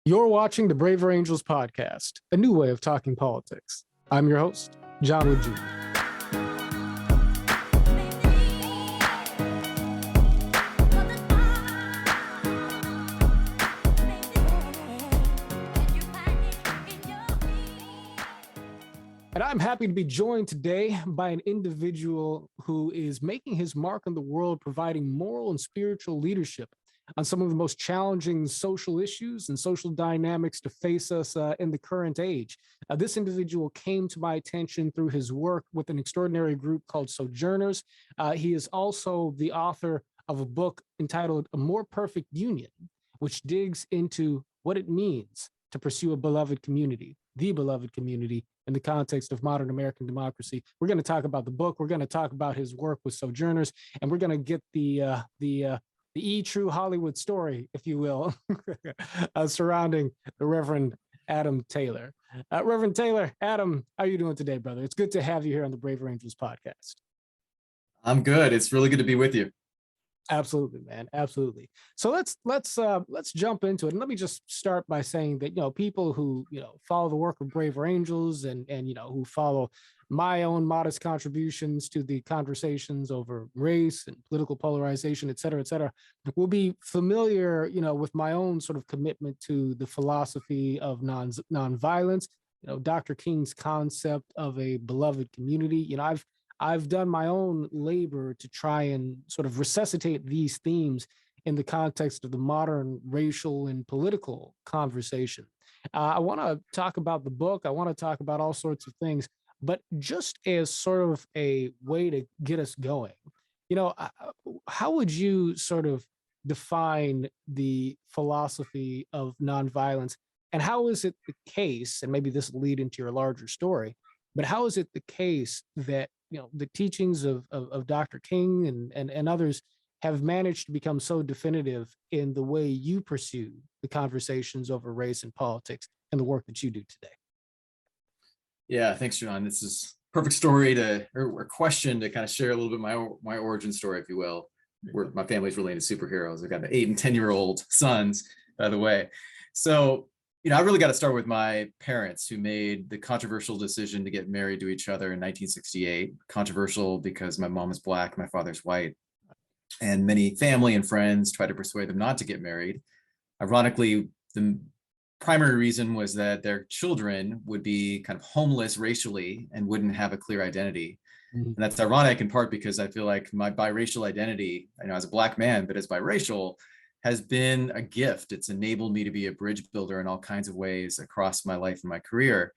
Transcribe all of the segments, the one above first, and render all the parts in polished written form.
You're watching the Braver Angels podcast, a new way of talking politics. I'm your host, John Wood Jr. And I'm happy to be joined today by an individual who is making his mark on the world, providing moral and spiritual leadership on some of the most challenging social issues and social dynamics to face us in the current age. This individual came to my attention through his work with an extraordinary group called Sojourners. He is also the author of a book entitled A More Perfect Union, which digs into what it means to pursue a beloved community, the beloved community, in the context of modern American democracy. We're going to talk about the book. We're going to talk about his work with Sojourners, and we're going to get the true Hollywood story, if you will, surrounding the Reverend Adam Taylor. Reverend Taylor, Adam, how are you doing today, brother? It's good to have you here on the Braver Angels podcast. I'm good. It's really good to be with you. Absolutely, man. Absolutely. So let's jump into it. And let me just start by saying that, people who, follow the work of Braver Angels and who follow my own modest contributions to the conversations over race and political polarization, et cetera, will be familiar, with my own sort of commitment to the philosophy of nonviolence, Dr. King's concept of a beloved community. I've done my own labor to try and sort of resuscitate these themes in the context of the modern racial and political conversation. I want to talk about the book. I want to talk about all sorts of things, but just as sort of a way to get us going, how would you sort of define the philosophy of nonviolence? And how is it the case, and maybe this will lead into your larger story, but how is it the case that the teachings of Dr. King and others have managed to become so definitive in the way you pursue the conversations over race and politics and the work that you do today? Yeah, thanks, John. This is a perfect story or question to kind of share a little bit my origin story, if you will. Where my family's really into superheroes. I've got the 8 and 10-year-old sons, by the way. So I really got to start with my parents, who made the controversial decision to get married to each other in 1968. Controversial because my mom is Black, my father's white, and many family and friends tried to persuade them not to get married. Ironically, the primary reason was that their children would be kind of homeless racially and wouldn't have a clear identity. Mm-hmm. And that's ironic in part because I feel like my biracial identity, as a Black man, but as biracial, has been a gift. It's enabled me to be a bridge builder in all kinds of ways across my life and my career.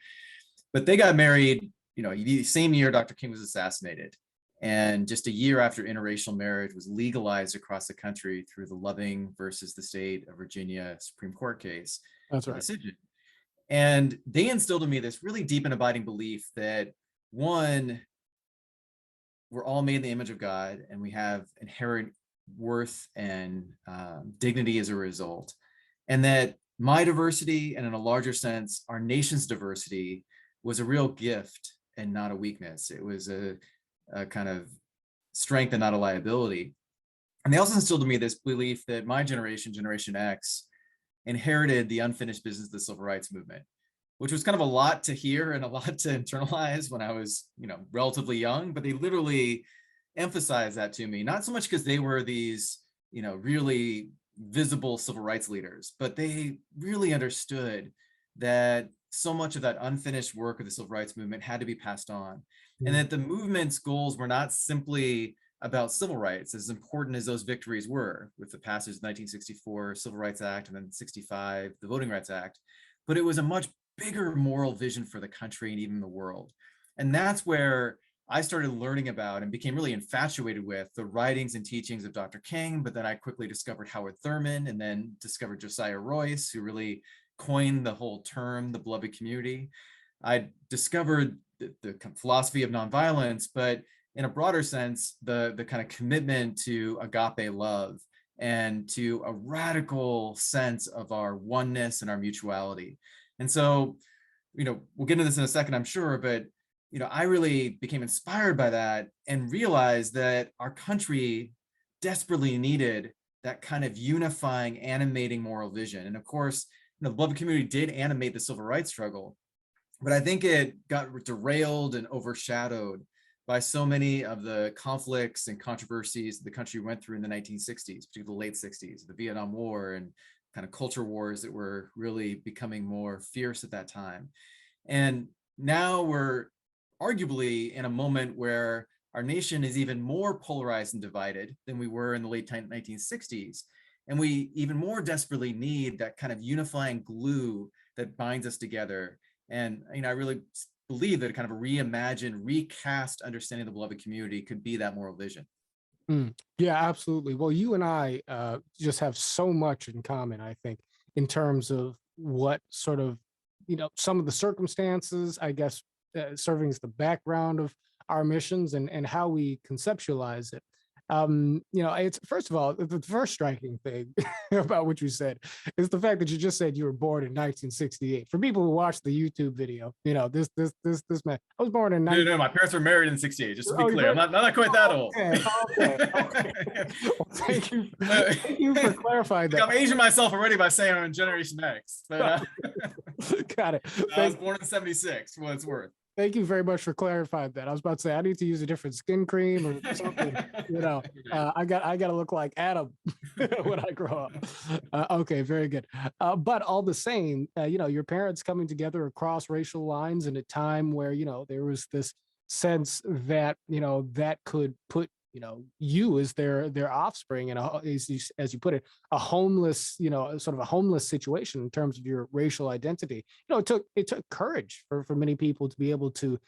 But they got married, the same year Dr. King was assassinated. And just a year after interracial marriage was legalized across the country through the Loving versus the state of Virginia Supreme Court case. That's right. Decision. And they instilled in me this really deep and abiding belief that, one, we're all made in the image of God, and we have inherent worth and dignity as a result, and that my diversity, and in a larger sense our nation's diversity, was a real gift and not a weakness. It was a kind of strength and not a liability. And they also instilled in me this belief that my generation, Generation X, inherited the unfinished business of the civil rights movement, which was kind of a lot to hear and a lot to internalize when I was relatively young, but they literally emphasize that to me, not so much because they were these, really visible civil rights leaders, but they really understood that so much of that unfinished work of the civil rights movement had to be passed on. Mm-hmm. And that the movement's goals were not simply about civil rights, as important as those victories were with the passage of the 1964 Civil Rights Act and then 65, the Voting Rights Act, but it was a much bigger moral vision for the country and even the world. And that's where I started learning about and became really infatuated with the writings and teachings of Dr. King, but then I quickly discovered Howard Thurman and then discovered Josiah Royce, who really coined the whole term, the beloved community. I discovered the philosophy of nonviolence, but in a broader sense, the kind of commitment to agape love and to a radical sense of our oneness and our mutuality. And so, we'll get into this in a second, I'm sure, but I really became inspired by that and realized that our country desperately needed that kind of unifying, animating moral vision. And of course, the beloved community did animate the civil rights struggle, but I think it got derailed and overshadowed by so many of the conflicts and controversies the country went through in the 1960s, particularly the late 60s, the Vietnam War and kind of culture wars that were really becoming more fierce at that time. And now we're arguably in a moment where our nation is even more polarized and divided than we were in the late 1960s. And we even more desperately need that kind of unifying glue that binds us together. And I really believe that a kind of a reimagined, recast understanding of the beloved community could be that moral vision. Yeah, absolutely. Well, you and I just have so much in common, I think, in terms of what sort of, some of the circumstances, I guess, serving as the background of our missions and how we conceptualize it. It's first of all, the first striking thing about what you said is the fact that you just said you were born in 1968. For people who watch the YouTube video, this man, I was born in No, my parents were married in 68, just to be clear. I'm not quite that old. Okay. Well, thank you for clarifying that. I'm aging myself already by saying I'm in Generation X. But, got it. I was born in 76, for what it's worth. Thank you very much for clarifying that. I was about to say I need to use a different skin cream or something. I got to look like Adam when I grow up. Okay, very good. But all the same, your parents coming together across racial lines in a time where there was this sense that that could put you as their offspring and as you put it, a homeless, sort of a homeless situation in terms of your racial identity. It took courage for many people to be able to,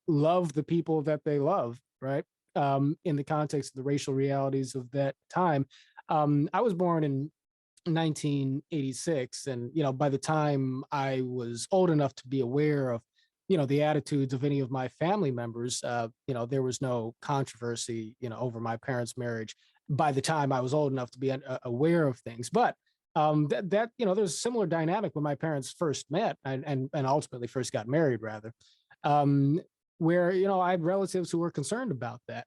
love the people that they love, right? In the context of the racial realities of that time. I was born in 1986, and by the time I was old enough to be aware of the attitudes of any of my family members, there was no controversy, over my parents' marriage by the time I was old enough to be aware of things. But there's a similar dynamic when my parents first met and ultimately first got married, rather, where, I had relatives who were concerned about that,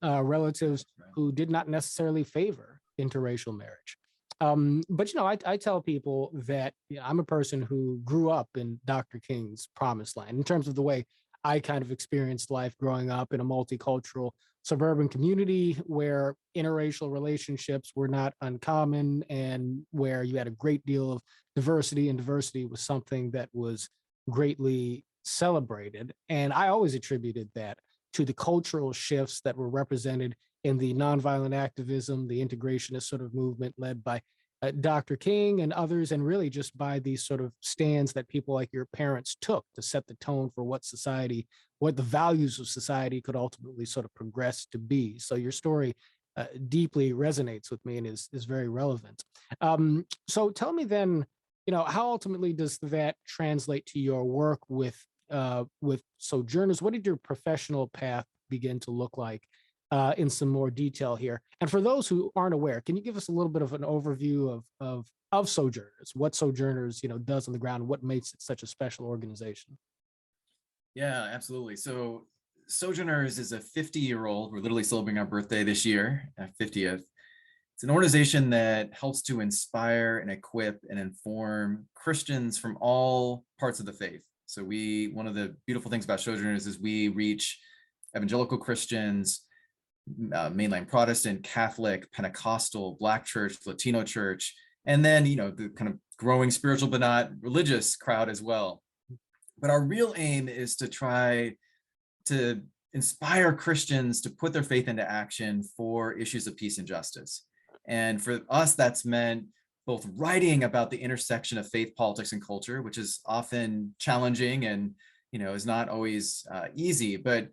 relatives who did not necessarily favor interracial marriage. But I tell people that I'm a person who grew up in Dr. King's promised land in terms of the way I kind of experienced life growing up in a multicultural suburban community where interracial relationships were not uncommon and where you had a great deal of diversity, and diversity was something that was greatly celebrated. And I always attributed that to the cultural shifts that were represented in the nonviolent activism, the integrationist sort of movement led by Dr. King and others, and really just by these sort of stands that people like your parents took to set the tone for what the values of society could ultimately sort of progress to be. So your story deeply resonates with me and is very relevant. So tell me then, how ultimately does that translate to your work with Sojourners? What did your professional path begin to look like? In some more detail here. And for those who aren't aware, can you give us a little bit of an overview of Sojourners, what Sojourners, does on the ground, what makes it such a special organization? Yeah, absolutely. So Sojourners is a 50-year-old, we're literally celebrating our birthday this year, 50th. It's an organization that helps to inspire and equip and inform Christians from all parts of the faith. So one of the beautiful things about Sojourners is we reach evangelical Christians, mainline Protestant, Catholic, Pentecostal, Black church, Latino church, and then, the kind of growing spiritual but not religious crowd as well. But our real aim is to try to inspire Christians to put their faith into action for issues of peace and justice. And for us, that's meant both writing about the intersection of faith, politics, and culture, which is often challenging and, is not always easy, but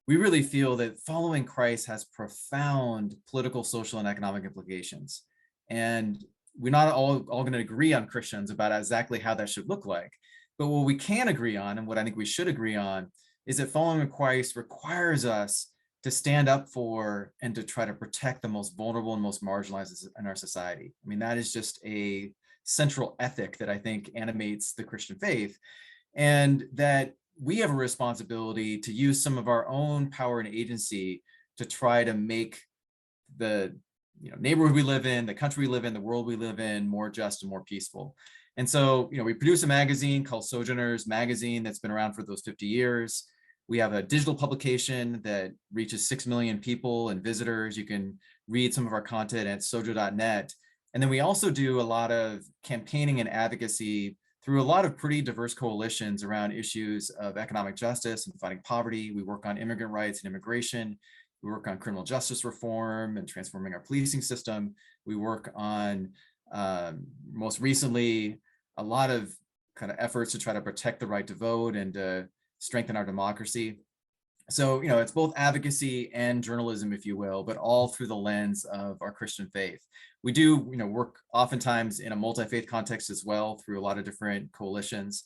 we really feel that following Christ has profound political, social, and economic implications. And we're not all going to agree on Christians about exactly how that should look like. But what we can agree on, and what I think we should agree on, is that following Christ requires us to stand up for and to try to protect the most vulnerable and most marginalized in our society. I mean, that is just a central ethic that I think animates the Christian faith, and that we have a responsibility to use some of our own power and agency to try to make the neighborhood we live in, the country we live in, the world we live in, more just and more peaceful. And so, we produce a magazine called Sojourners magazine that's been around for those 50 years. We have a digital publication that reaches 6 million people and visitors. You can read some of our content at sojo.net. And then we also do a lot of campaigning and advocacy through a lot of pretty diverse coalitions around issues of economic justice and fighting poverty. We work on immigrant rights and immigration. We work on criminal justice reform and transforming our policing system. We work on, most recently, a lot of kind of efforts to try to protect the right to vote and to strengthen our democracy. So, it's both advocacy and journalism, if you will, but all through the lens of our Christian faith. We do, work oftentimes in a multi-faith context as well through a lot of different coalitions.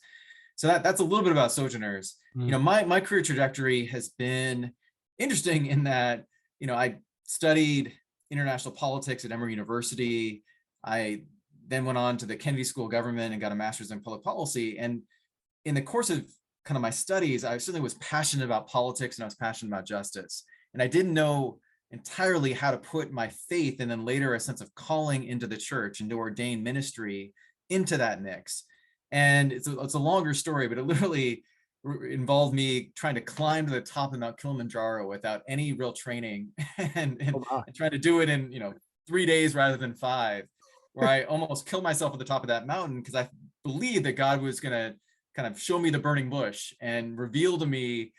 So that's a little bit about Sojourners. My career trajectory has been interesting in that, I studied international politics at Emory University. I then went on to the Kennedy School of Government and got a master's in public policy. And in the course of kind of my studies, I certainly was passionate about politics and I was passionate about justice. And I didn't know entirely how to put my faith and then later a sense of calling into the church, into ordained ministry, into that mix. And it's a longer story, but it literally involved me trying to climb to the top of Mount Kilimanjaro without any real training and trying to do it in 3 days rather than 5, where I almost killed myself at the top of that mountain because I believed that God was going to kind of show me the burning bush and reveal to me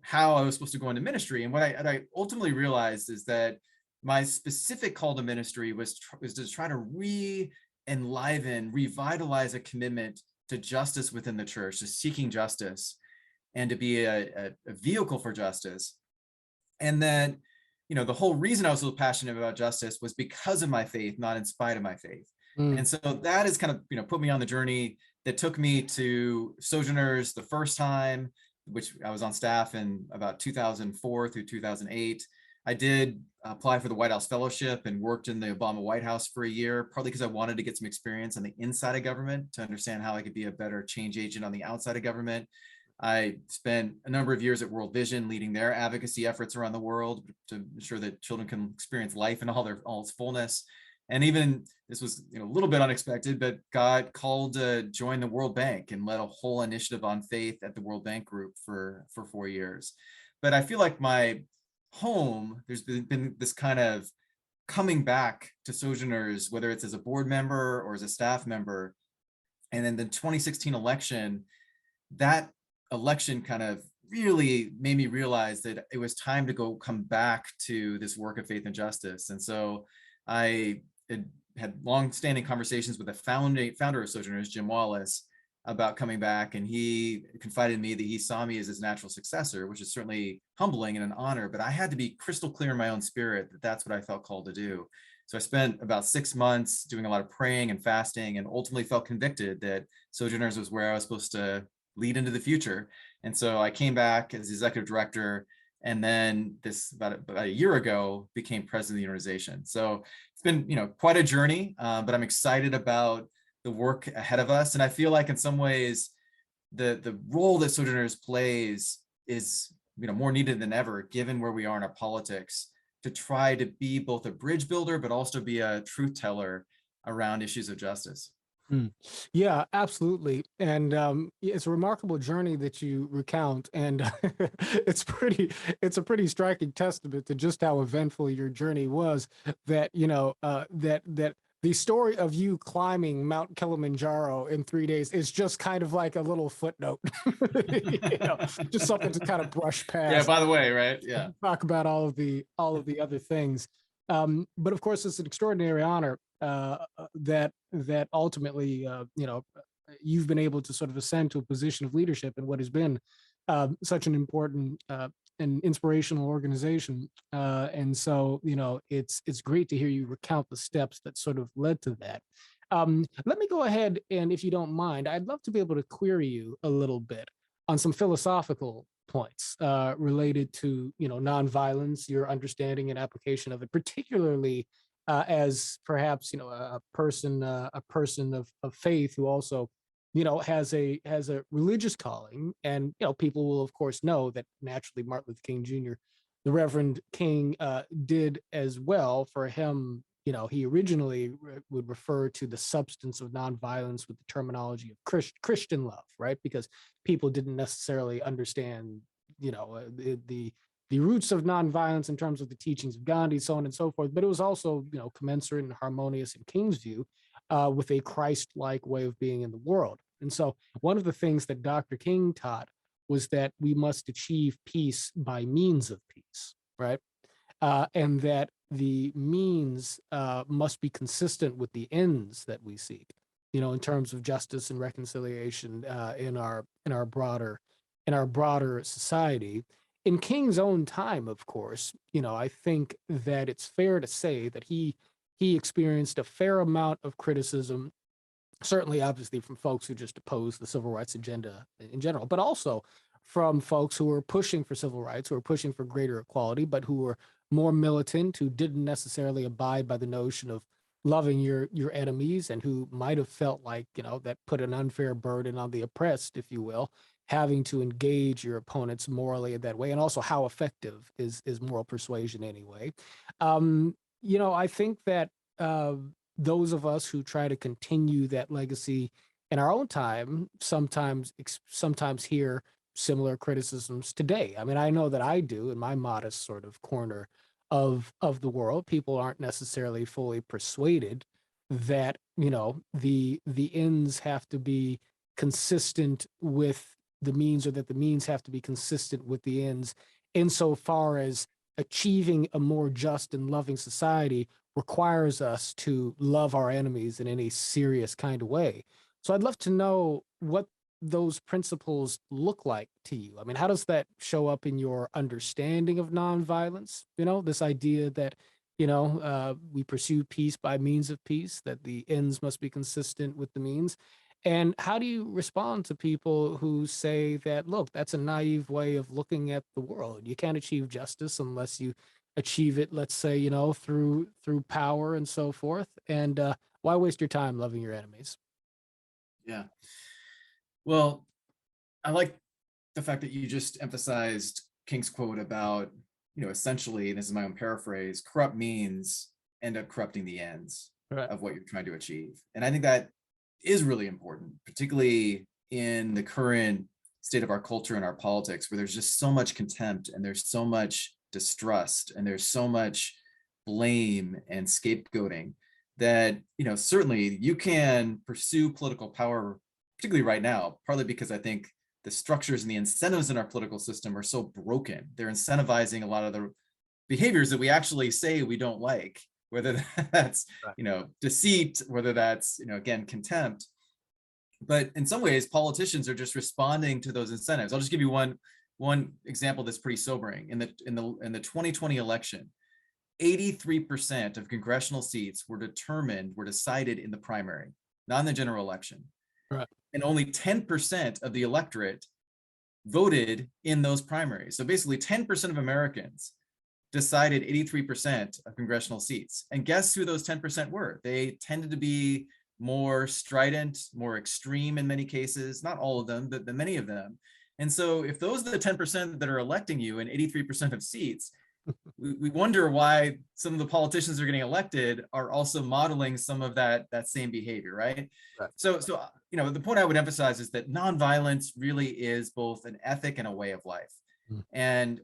how I was supposed to go into ministry. And what I ultimately realized is that my specific call to ministry was to try to re-enliven, revitalize a commitment to justice within the church, to seeking justice and to be a vehicle for justice. And then, the whole reason I was so passionate about justice was because of my faith, not in spite of my faith. And so that has kind of, put me on the journey that took me to Sojourners the first time, which I was on staff in about 2004 through 2008. I did apply for the White House Fellowship and worked in the Obama White House for a year, partly because I wanted to get some experience on the inside of government to understand how I could be a better change agent on the outside of government. I spent a number of years at World Vision leading their advocacy efforts around the world to ensure that children can experience life in all its fullness. And even this was a little bit unexpected, but God called to join the World Bank and led a whole initiative on faith at the World Bank Group for 4 years. But I feel like my home, there's been this kind of coming back to Sojourners, whether it's as a board member or as a staff member. And then the 2016 election, that election kind of really made me realize that it was time to come back to this work of faith and justice. And so I had long-standing conversations with the founder of Sojourners, Jim Wallace, about coming back, and he confided in me that he saw me as his natural successor, which is certainly humbling and an honor, but I had to be crystal clear in my own spirit that that's what I felt called to do. So I spent about 6 months doing a lot of praying and fasting and ultimately felt convicted that Sojourners was where I was supposed to lead into the future. And so I came back as executive director, and then this about a year ago became president of the organization. So it's been quite a journey, but I'm excited about the work ahead of us. And I feel like in some ways the role that Sojourners plays is more needed than ever, given where we are in our politics, to try to be both a bridge builder but also be a truth teller around issues of justice. Yeah, absolutely. And it's a remarkable journey that you recount. And it's a pretty striking testament to just how eventful your journey was, that, that the story of you climbing Mount Kilimanjaro in 3 days is just kind of like a little footnote, just something to kind of brush past. Yeah, by the way, right? Yeah. Talk about all of the other things. But of course, it's an extraordinary honor that ultimately, you've been able to sort of ascend to a position of leadership in what has been such an important and inspirational organization. And so, it's great to hear you recount the steps that sort of led to that. Let me go ahead, and if you don't mind, I'd love to be able to query you a little bit on some philosophical points related to nonviolence, your understanding and application of it, particularly as perhaps a person of faith who also has a religious calling. And people will of course know that naturally Martin Luther King Jr. the Reverend King did as well. For him, he originally would refer to the substance of nonviolence with the terminology of Christian love, right? Because people didn't necessarily understand, the roots of nonviolence in terms of the teachings of Gandhi, so on and so forth. But it was also, commensurate and harmonious in King's view with a Christ-like way of being in the world. And so one of the things that Dr. King taught was that we must achieve peace by means of peace, right? And that the means must be consistent with the ends that we seek, in terms of justice and reconciliation in our broader society. In King's own time, of course, I think that it's fair to say that he experienced a fair amount of criticism, certainly obviously from folks who just oppose the civil rights agenda in general, but also from folks who are pushing for civil rights, who are pushing for greater equality, but who are more militant, who didn't necessarily abide by the notion of loving your enemies, and who might have felt like, that put an unfair burden on the oppressed, if you will, having to engage your opponents morally in that way. And also, how effective is moral persuasion anyway? I think that those of us who try to continue that legacy in our own time sometimes hear similar criticisms today. I mean, I know that I do in my modest sort of corner of the world. People aren't necessarily fully persuaded that, the ends have to be consistent with the means, or that the means have to be consistent with the ends, insofar as achieving a more just and loving society requires us to love our enemies in any serious kind of way. So I'd love to know what those principles look like to you. I mean, how does that show up in your understanding of nonviolence? This idea that, we pursue peace by means of peace, that the ends must be consistent with the means. And how do you respond to people who say that, look, that's a naive way of looking at the world? You can't achieve justice unless you achieve it, let's say, through power and so forth. And why waste your time loving your enemies? Yeah. Well, I like the fact that you just emphasized King's quote about, essentially, and this is my own paraphrase, corrupt means end up corrupting the ends Right. of what you're trying to achieve. And I think that is really important, particularly in the current state of our culture and our politics, where there's just so much contempt, and there's so much distrust, and there's so much blame and scapegoating, that, certainly you can pursue political power, particularly right now, partly because I think the structures and the incentives in our political system are so broken. They're incentivizing a lot of the behaviors that we actually say we don't like, whether that's, Right. deceit, whether that's, again, contempt. But in some ways, politicians are just responding to those incentives. I'll just give you one example that's pretty sobering. In the 2020 election, 83% of congressional seats were decided in the primary, not in the general election. Right. And only 10% of the electorate voted in those primaries. So basically 10% of Americans decided 83% of congressional seats. And guess who those 10% were? They tended to be more strident, more extreme in many cases, not all of them, but many of them. And so if those are the 10% that are electing you in 83% of seats, we wonder why some of the politicians that are getting elected are also modeling some of that same behavior, right? Right. So the point I would emphasize is that nonviolence really is both an ethic and a way of life. Mm. And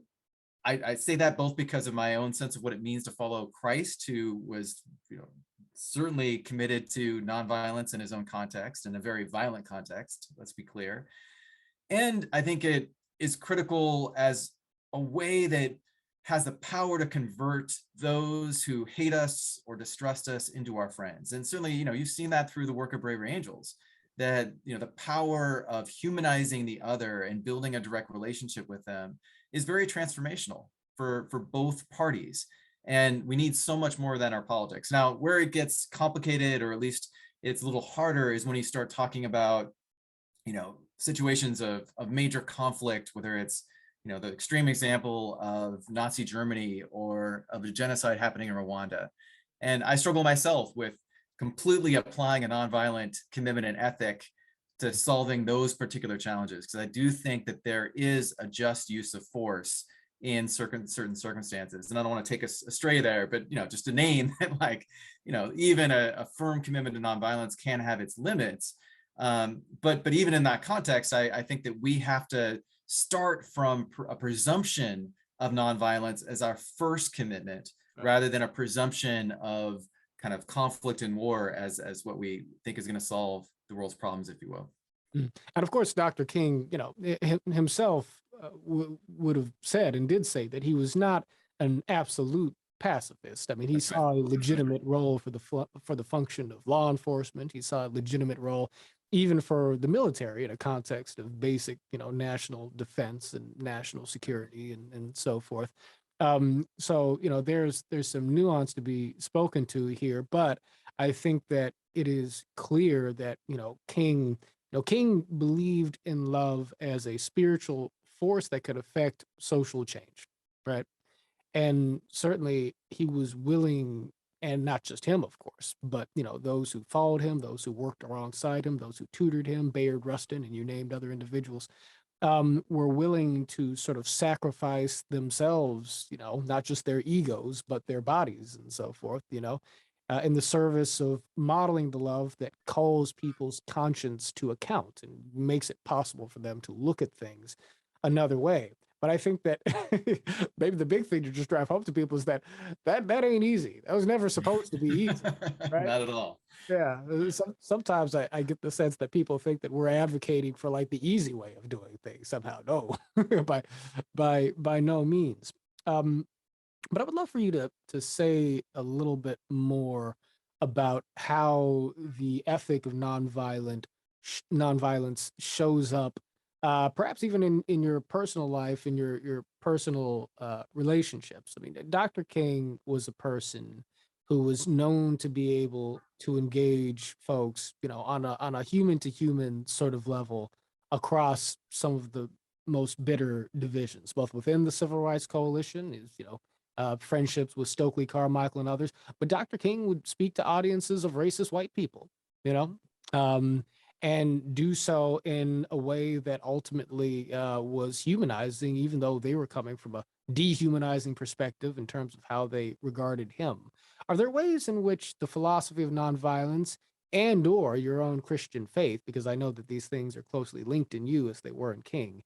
I say that both because of my own sense of what it means to follow Christ, who was, certainly committed to nonviolence in his own context, in a very violent context, let's be clear. And I think it is critical as a way that has the power to convert those who hate us or distrust us into our friends. And certainly, you've seen that through the work of Bravery Angels, that, the power of humanizing the other and building a direct relationship with them is very transformational for both parties. And we need so much more of that in our politics. Now, where it gets complicated, or at least it's a little harder, is when you start talking about, situations of major conflict, whether it's, the extreme example of Nazi Germany or of a genocide happening in Rwanda. And I struggle myself with completely applying a nonviolent commitment and ethic to solving those particular challenges, because I do think that there is a just use of force in certain circumstances. And I don't want to take us astray there, but just to name that, like, even a firm commitment to nonviolence can have its limits. But even in that context, I think that we have to start from a presumption of nonviolence as our first commitment, rather than a presumption of kind of conflict and war as what we think is going to solve the world's problems, if you will. And of course, Dr. King, himself would have said and did say that he was not an absolute pacifist. I mean, he saw a legitimate role for the function of law enforcement. He saw a legitimate role even for the military in a context of basic, national defense and national security and so forth. So, there's some nuance to be spoken to here, but I think that it is clear that, King believed in love as a spiritual force that could affect social change, right? And certainly he was willing, and not just him, of course, but those who followed him, those who worked alongside him, those who tutored him, Bayard Rustin, and you named other individuals, were willing to sort of sacrifice themselves, not just their egos, but their bodies and so forth, in the service of modeling the love that calls people's conscience to account and makes it possible for them to look at things another way. But I think that maybe the big thing to just drive home to people is that ain't easy. That was never supposed to be easy, right? Not at all. Yeah. Sometimes I get the sense that people think that we're advocating for like the easy way of doing things somehow. No, by no means. But I would love for you to say a little bit more about how the ethic of nonviolence shows up, perhaps even in your personal life, in your personal relationships. I mean, Dr. King was a person who was known to be able to engage folks, on a human to human sort of level across some of the most bitter divisions, both within the Civil Rights Coalition, friendships with Stokely Carmichael and others. But Dr. King would speak to audiences of racist white people, um, and do so in a way that ultimately was humanizing, even though they were coming from a dehumanizing perspective in terms of how they regarded him. Are there ways in which the philosophy of nonviolence and or your own Christian faith, because I know that these things are closely linked in you as they were in King,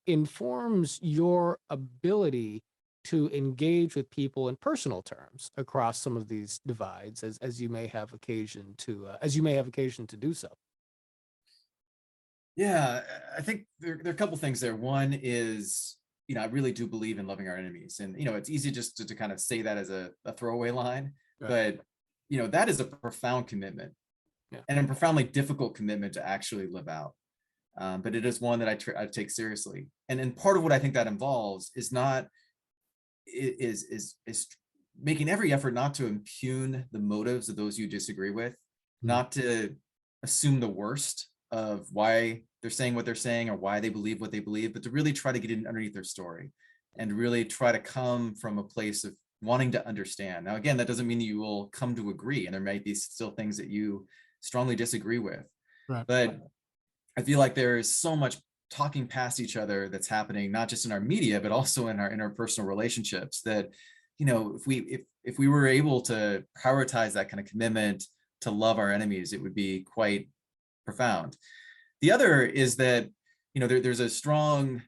informs your ability to engage with people in personal terms across some of these divides, as you may have occasion to do so? Yeah, I think there are a couple things there. One is, I really do believe in loving our enemies. And, it's easy just to kind of say that as a throwaway line, Right. but, that is a profound commitment, Yeah. and a profoundly difficult commitment to actually live out. But it is one that I take seriously. And part of what I think that involves is not, is making every effort not to impugn the motives of those you disagree with, not to assume the worst of why they're saying what they're saying or why they believe what they believe, but to really try to get in underneath their story and really try to come from a place of wanting to understand. Now, again, that doesn't mean that you will come to agree, and there might be still things that you strongly disagree with. Right. But I feel like there is so much talking past each other that's happening, not just in our media, but also in our interpersonal relationships, that, if we were able to prioritize that kind of commitment to love our enemies, it would be quite profound. The other is that, there's a strong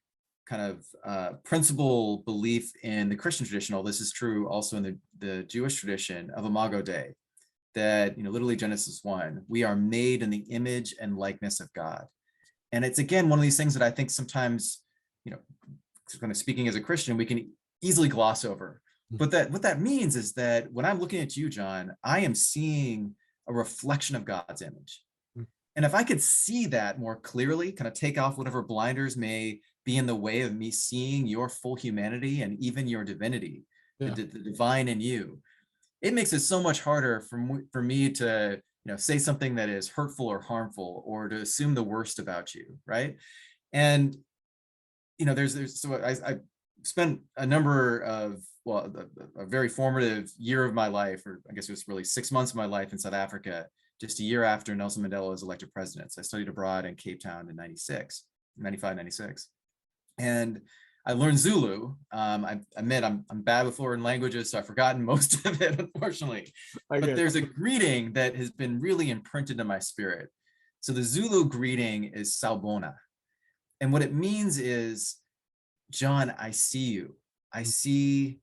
kind of principle belief in the Christian tradition, although this is true also in the Jewish tradition, of Imago Dei, that, literally Genesis 1, we are made in the image and likeness of God. And it's, again, one of these things that I think sometimes, kind of speaking as a Christian, we can easily gloss over. But what that means is that when I'm looking at you, John, I am seeing a reflection of God's image. And if I could see that more clearly, kind of take off whatever blinders may be in the way of me seeing your full humanity and even your divinity, the divine in you, it makes it so much harder for me to, say something that is hurtful or harmful, or to assume the worst about you, right? And, so I spent a number of, a very formative year of my life, or I guess it was really 6 months of my life, in South Africa, just a year after Nelson Mandela was elected president. So I studied abroad in Cape Town in 95, 96. And I learned Zulu. I admit I'm bad with foreign languages, so I've forgotten most of it, unfortunately. I But get there's a greeting that has been really imprinted in my spirit. So the Zulu greeting is Sawubona. And what it means is, John, I see you. I see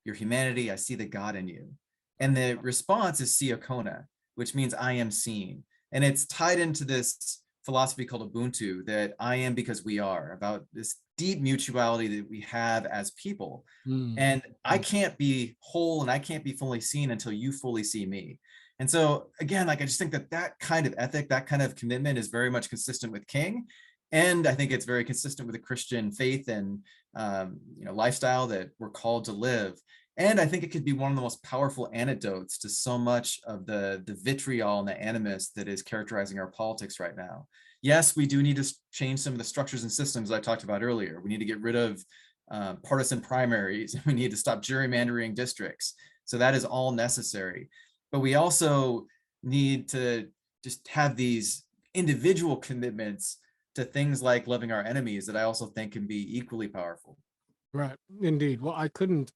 your humanity. I see the God in you. And the response is Siakona, which means I am seen. And it's tied into this philosophy called Ubuntu, that I am because we are, about this deep mutuality that we have as people. And I can't be whole and I can't be fully seen until you fully see me. And so again, like I just think that that kind of ethic, that kind of commitment is very much consistent with King. And I think it's very consistent with the Christian faith and lifestyle that we're called to live. And I think it could be one of the most powerful antidotes to so much of the vitriol and the animus that is characterizing our politics right now. Yes, we do need to change some of the structures and systems I talked about earlier. We need to get rid of partisan primaries. We need to stop gerrymandering districts. So that is all necessary. But we also need to just have these individual commitments to things like loving our enemies that I also think can be equally powerful. Right. Indeed. Well, I couldn't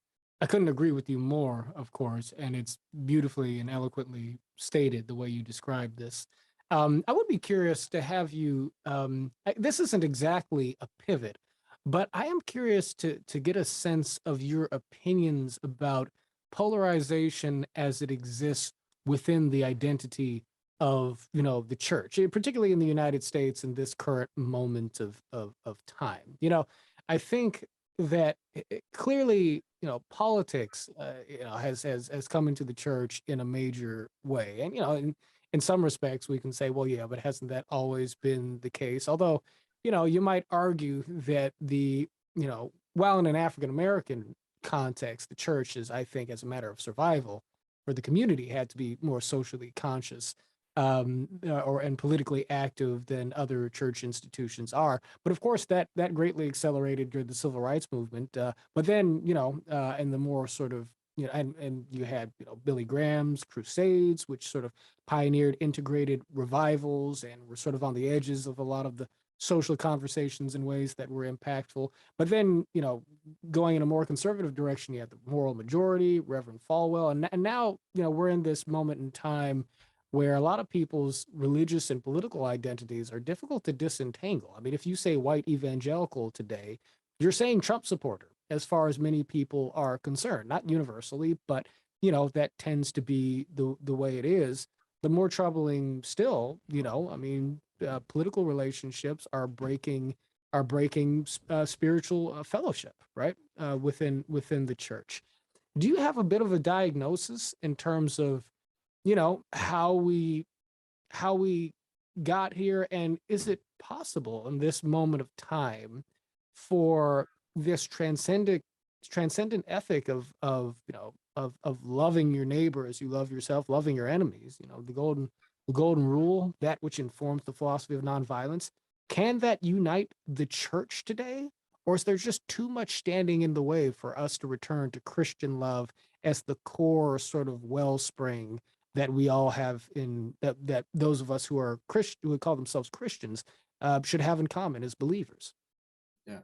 agree with you more, of course, and it's beautifully and eloquently stated the way you described this. I would be curious to have you. This isn't exactly a pivot, but I am curious to get a sense of your opinions about polarization as it exists within the identity of the church, particularly in the United States in this current moment of time. I think that clearly, politics, has come into the church in a major way, and in some respects, we can say, well, yeah, but hasn't that always been the case? Although, you might argue that while in an African American context, the church is, I think, as a matter of survival for the community, had to be more socially conscious and politically active than other church institutions are. But of course, that greatly accelerated during the civil rights movement. But then, and the more sort of and you had Billy Graham's Crusades, which sort of pioneered integrated revivals and were sort of on the edges of a lot of the social conversations in ways that were impactful. But then, going in a more conservative direction, you had the moral majority, Reverend Falwell, and now, we're in this moment in time where a lot of people's religious and political identities are difficult to disentangle. I mean, if you say white evangelical today, you're saying Trump supporter, as far as many people are concerned, not universally, but that tends to be the way it is. The more troubling still, I mean, political relationships are breaking spiritual fellowship, right, within the church. Do you have a bit of a diagnosis in terms of how we got here, and is it possible in this moment of time for this transcendent ethic of loving your neighbor as you love yourself, loving your enemies, the golden rule, that which informs the philosophy of nonviolence, can that unite the church today? Or is there just too much standing in the way for us to return to Christian love as the core sort of wellspring that we all have, in that those of us who are Christian, who would call themselves Christians, should have in common as believers? Yeah.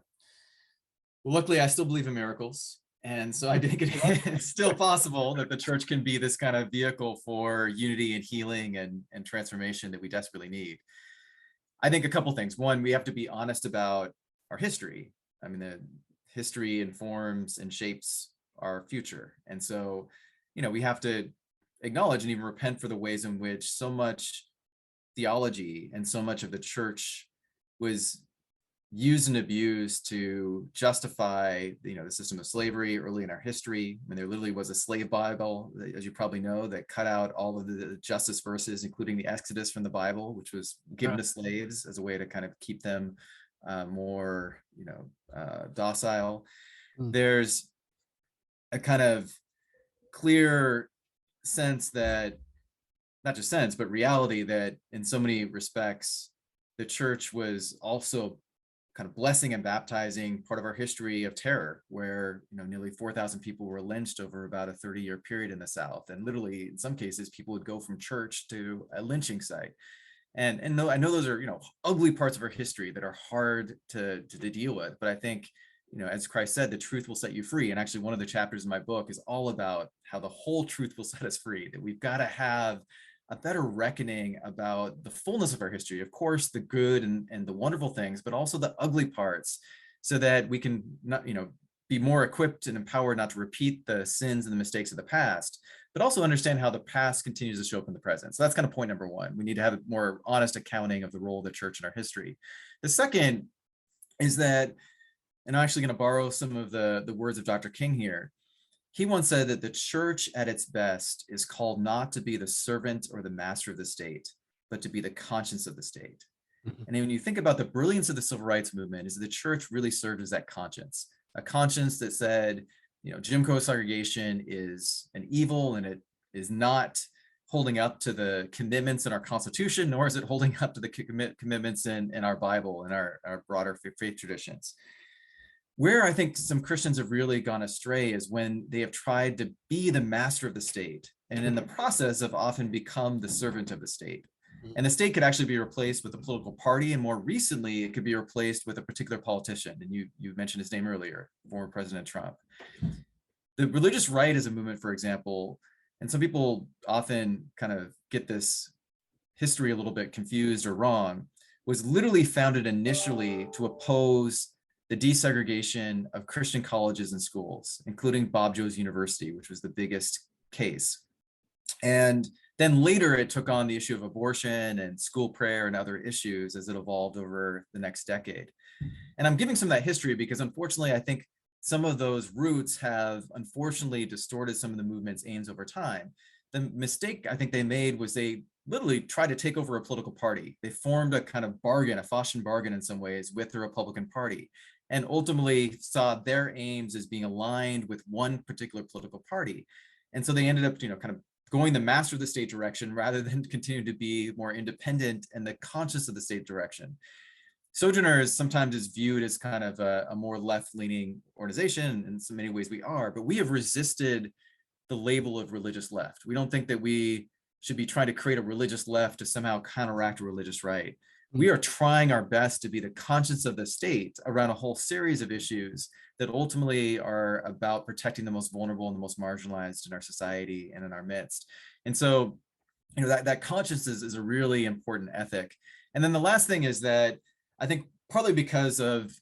Well, luckily, I still believe in miracles. And so I think it's still possible that the church can be this kind of vehicle for unity and healing and transformation that we desperately need. I think a couple things. One, we have to be honest about our history. I mean, the history informs and shapes our future. And so, we have to acknowledge and even repent for the ways in which so much theology and so much of the church was used and abused to justify the system of slavery early in our history. I mean, there literally was a slave Bible, as you probably know, that cut out all of the justice verses, including the Exodus from the Bible, which was given to slaves as a way to kind of keep them more docile. Mm. There's a kind of clear sense that, not just sense, but reality, that in so many respects, the church was also kind of blessing and baptizing part of our history of terror, where nearly 4,000 people were lynched over about a 30-year period in the South, and literally in some cases people would go from church to a lynching site. And I know those are ugly parts of our history that are hard to deal with, but I think as Christ said, the truth will set you free. And actually, one of the chapters in my book is all about how the whole truth will set us free, that we've got to have a better reckoning about the fullness of our history, of course, the good and the wonderful things, but also the ugly parts, so that we can not, be more equipped and empowered not to repeat the sins and the mistakes of the past, but also understand how the past continues to show up in the present. So that's kind of point number one. We need to have a more honest accounting of the role of the church in our history. The second is that, and I'm actually going to borrow some of the words of Dr. King here. He once said that the church at its best is called not to be the servant or the master of the state, but to be the conscience of the state. Mhm. And when you think about the brilliance of the civil rights movement, is the church really served as that conscience, a conscience that said, Jim Crow segregation is an evil, and it is not holding up to the commitments in our Constitution, nor is it holding up to the commitments in our Bible and our broader faith traditions. Where I think some Christians have really gone astray is when they have tried to be the master of the state, and in the process have often become the servant of the state. And the state could actually be replaced with a political party, and more recently, it could be replaced with a particular politician. And you mentioned his name earlier, former President Trump. The religious right as a movement, for example, and some people often kind of get this history a little bit confused or wrong, was literally founded initially to oppose the desegregation of Christian colleges and schools, including Bob Jones University, which was the biggest case. And then later it took on the issue of abortion and school prayer and other issues as it evolved over the next decade. And I'm giving some of that history because unfortunately, I think some of those roots have unfortunately distorted some of the movement's aims over time. The mistake I think they made was they literally tried to take over a political party. They formed a kind of bargain, a Faustian bargain in some ways with the Republican Party, and ultimately saw their aims as being aligned with one particular political party. And so they ended up, kind of going the master of the state direction rather than continue to be more independent and the conscience of the state direction. Sojourners sometimes is viewed as kind of a more left-leaning organization, and in so many ways we are, but we have resisted the label of religious left. We don't think that we should be trying to create a religious left to somehow counteract a religious right. We are trying our best to be the conscience of the state around a whole series of issues that ultimately are about protecting the most vulnerable and the most marginalized in our society and in our midst. And so, that conscience is a really important ethic. And then the last thing is that I think partly because of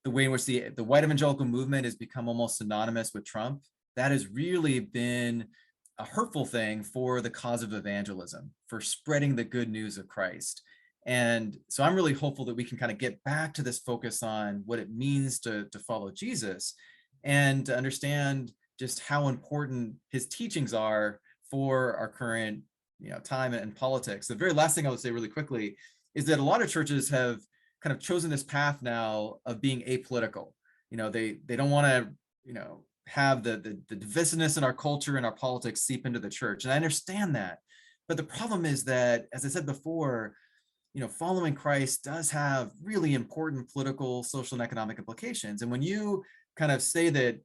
the way in which the white evangelical movement has become almost synonymous with Trump, that has really been a hurtful thing for the cause of evangelism, for spreading the good news of Christ. And so I'm really hopeful that we can kind of get back to this focus on what it means to follow Jesus and to understand just how important his teachings are for our current time and politics. The very last thing I would say really quickly is that a lot of churches have kind of chosen this path now of being apolitical. They don't want to have the divisiveness in our culture and our politics seep into the church. And I understand that. But the problem is that, as I said before, following Christ does have really important political, social, and economic implications. And when you kind of say that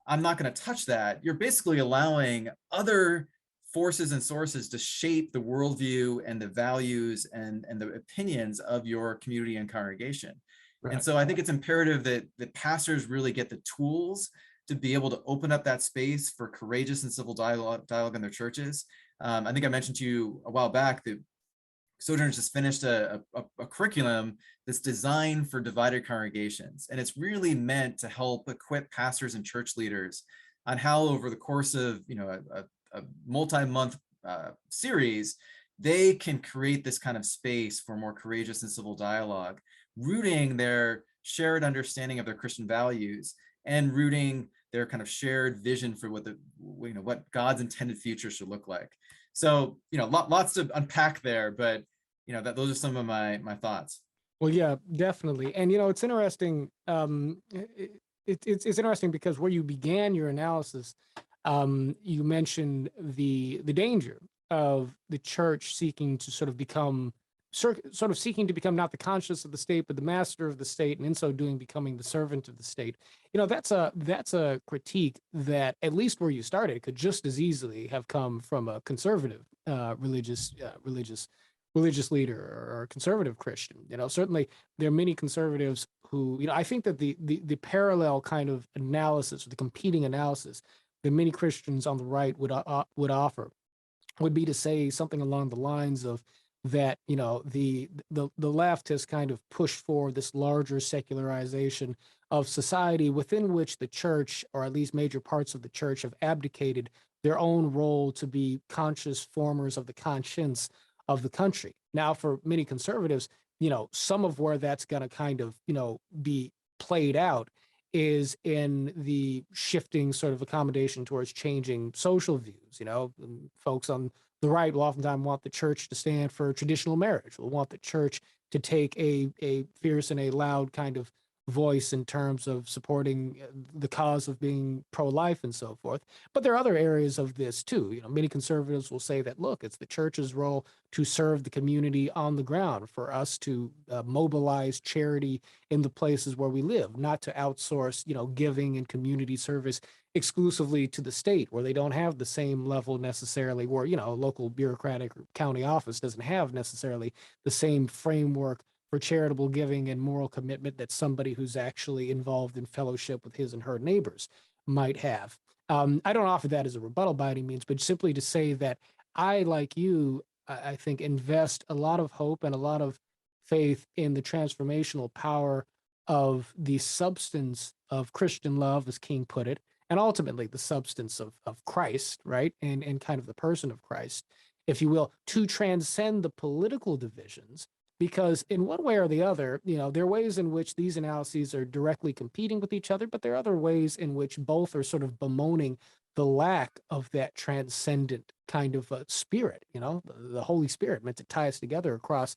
I'm not going to touch that, you're basically allowing other forces and sources to shape the worldview and the values and the opinions of your community and congregation. Right. And so I think it's imperative that pastors really get the tools to be able to open up that space for courageous and civil dialogue in their churches. I think I mentioned to you a while back that Sojourners just finished a curriculum that's designed for divided congregations. And it's really meant to help equip pastors and church leaders on how over the course of a multi-month series, they can create this kind of space for more courageous and civil dialogue, rooting their shared understanding of their Christian values and rooting their kind of shared vision for what God's intended future should look like. So, lots to unpack there, but those are some of my thoughts. Well, yeah, definitely. And it's interesting. It's interesting because where you began your analysis, you mentioned the danger of the church seeking to sort of become not the conscience of the state, but the master of the state, and in so doing, becoming the servant of the state. That's a critique that, at least where you started, could just as easily have come from a conservative religious leader or a conservative Christian. Certainly there are many conservatives who, I think that the parallel kind of analysis, or the competing analysis that many Christians on the right would offer would be to say something along the lines of that, the left has kind of pushed for this larger secularization of society, within which the church, or at least major parts of the church, have abdicated their own role to be conscious formers of the conscience of the country. Now, for many conservatives, some of where that's going to kind of, be played out is in the shifting sort of accommodation towards changing social views. Folks on the right will oftentimes want the church to stand for traditional marriage, will want the church to take a fierce and a loud kind of voice in terms of supporting the cause of being pro-life and so forth. But there are other areas of this too. Many conservatives will say that, look, it's the church's role to serve the community on the ground, for us to mobilize charity in the places where we live, not to outsource, giving and community service exclusively to the state, where they don't have the same level necessarily, where, a local bureaucratic county office doesn't have necessarily the same framework for charitable giving and moral commitment that somebody who's actually involved in fellowship with his and her neighbors might have. I don't offer that as a rebuttal by any means, but simply to say that I, like you, I think, invest a lot of hope and a lot of faith in the transformational power of the substance of Christian love, as King put it, and ultimately the substance of Christ, right? And kind of the person of Christ, if you will, to transcend the political divisions. Because in one way or the other, there are ways in which these analyses are directly competing with each other, but there are other ways in which both are sort of bemoaning the lack of that transcendent kind of spirit, the Holy Spirit meant to tie us together across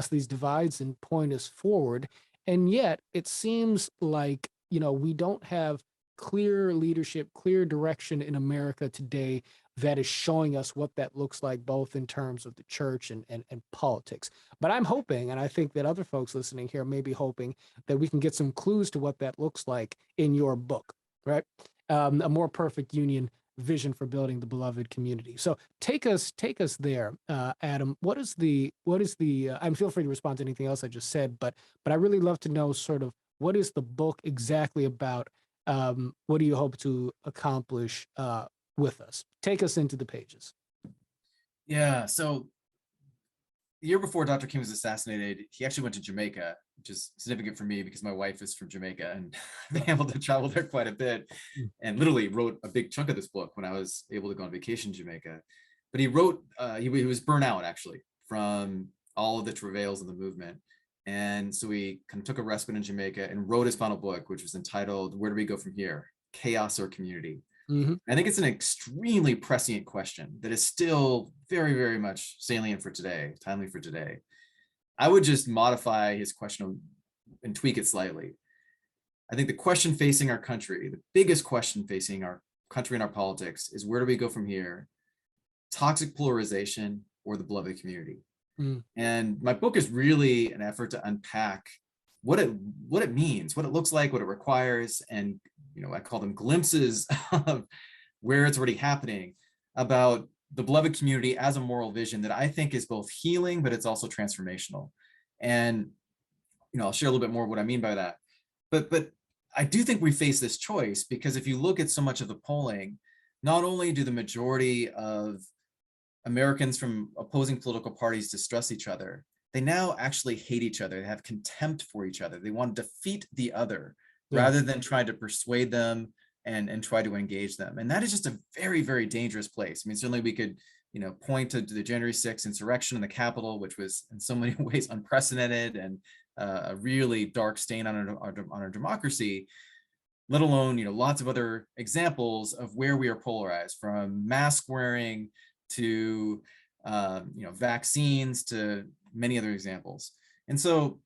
these divides and point us forward. And yet it seems like, we don't have clear leadership, clear direction in America today that is showing us what that looks like, both in terms of the church and politics. But I'm hoping, and I think that other folks listening here may be hoping, that we can get some clues to what that looks like in your book, right? A more perfect union: vision for building the beloved community. So take us there, Adam. What is the? And feel free to respond to anything else I just said, but I really love to know sort of what is the book exactly about. What do you hope to accomplish with us? Take us into the pages. Yeah, so the year before Dr. King was assassinated, he actually went to Jamaica, which is significant for me because my wife is from Jamaica and I've been able to travel there quite a bit, and literally wrote a big chunk of this book when I was able to go on vacation in Jamaica. But he wrote, he was burnt out actually from all of the travails of the movement. And so he kind of took a respite in Jamaica and wrote his final book, which was entitled, Where Do We Go From Here? Chaos or Community? Mm-hmm. I think it's an extremely prescient question that is still very, very much salient for today, timely for today. I would just modify his question and tweak it slightly. I think the question facing our country, the biggest question facing our country and our politics, is where do we go from here? Toxic polarization or the beloved community? Mm. And my book is really an effort to unpack what it means, what it looks like, what it requires, and I call them glimpses of where it's already happening, about the beloved community as a moral vision that I think is both healing, but it's also transformational. And I'll share a little bit more what I mean by that. But I do think we face this choice because if you look at so much of the polling, not only do the majority of Americans from opposing political parties distrust each other, they now actually hate each other. They have contempt for each other. They want to defeat the other rather than try to persuade them and try to engage them. And that is just a very, very dangerous place. I mean, certainly we could, point to the January 6th insurrection in the Capitol, which was in so many ways unprecedented and a really dark stain on our democracy, let alone, lots of other examples of where we are polarized, from mask wearing to, vaccines, to many other examples. And so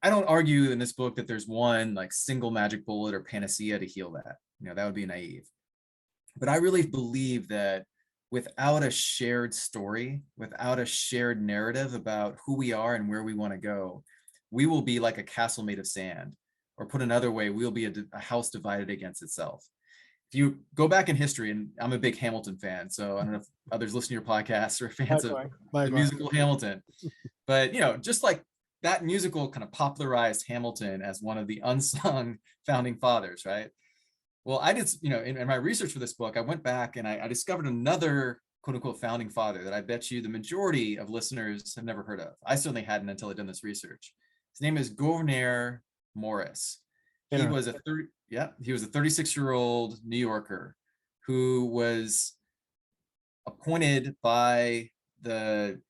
I don't argue in this book that there's one like single magic bullet or panacea to heal that. That would be naive. But I really believe that without a shared story, without a shared narrative about who we are and where we want to go, we will be like a castle made of sand. Or put another way, we'll be a house divided against itself. If you go back in history, and I'm a big Hamilton fan, so I don't know if others listen to your podcast or fans of the musical Hamilton, but just like that musical kind of popularized Hamilton as one of the unsung founding fathers, right? Well, I did, in my research for this book, I went back and I discovered another quote unquote founding father that I bet you the majority of listeners have never heard of. I certainly hadn't until I'd done this research. His name is Gouverneur Morris. He was a 36-year-old New Yorker who was appointed by the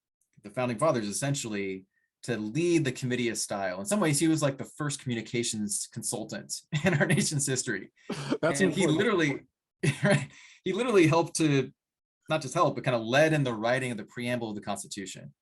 founding fathers essentially to lead the Committee of Style. In some ways, he was like the first communications consultant in our nation's history. That's and he literally helped to not just help, but kind of led in the writing of the preamble of the Constitution,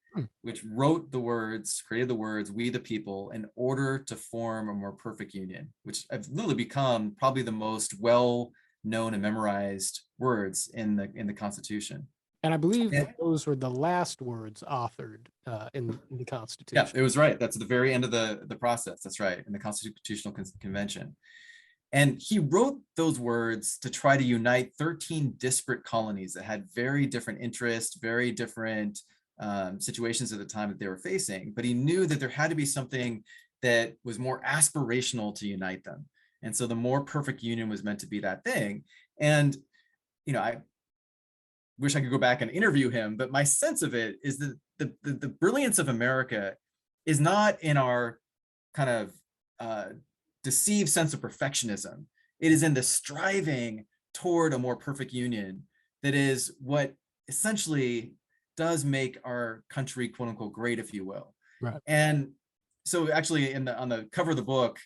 which wrote the words, created the words, "We the people," in order to form a more perfect union, which have literally become probably the most well-known and memorized words in the Constitution. And I believe that those were the last words authored in the Constitution. Yeah, it was right. That's at the very end of the process. That's right, in the Constitutional Convention. And he wrote those words to try to unite 13 disparate colonies that had very different interests, very different situations at the time that they were facing. But he knew that there had to be something that was more aspirational to unite them. And so the more perfect union was meant to be that thing. And, I wish I could go back and interview him, but my sense of it is that the brilliance of America is not in our kind of deceived sense of perfectionism. It is in the striving toward a more perfect union that is what essentially does make our country, quote unquote, great, if you will. Right. And so actually on the cover of the book,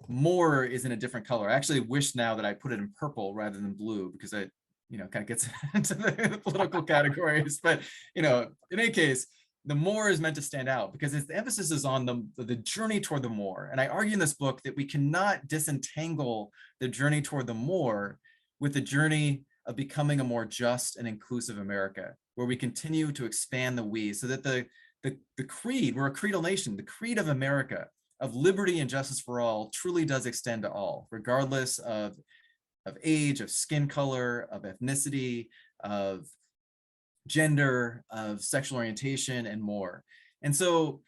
more is in a different color. I actually wish now that I put it in purple rather than blue, because it kind of gets into the political categories. But, in any case, the more is meant to stand out because the emphasis is on the journey toward the more. And I argue in this book that we cannot disentangle the journey toward the more with the journey of becoming a more just and inclusive America, where we continue to expand the we, so that the creed, we're a creedal nation, the creed of America of liberty and justice for all truly does extend to all, regardless of age, of skin color, of ethnicity, of gender, of sexual orientation, and more. And so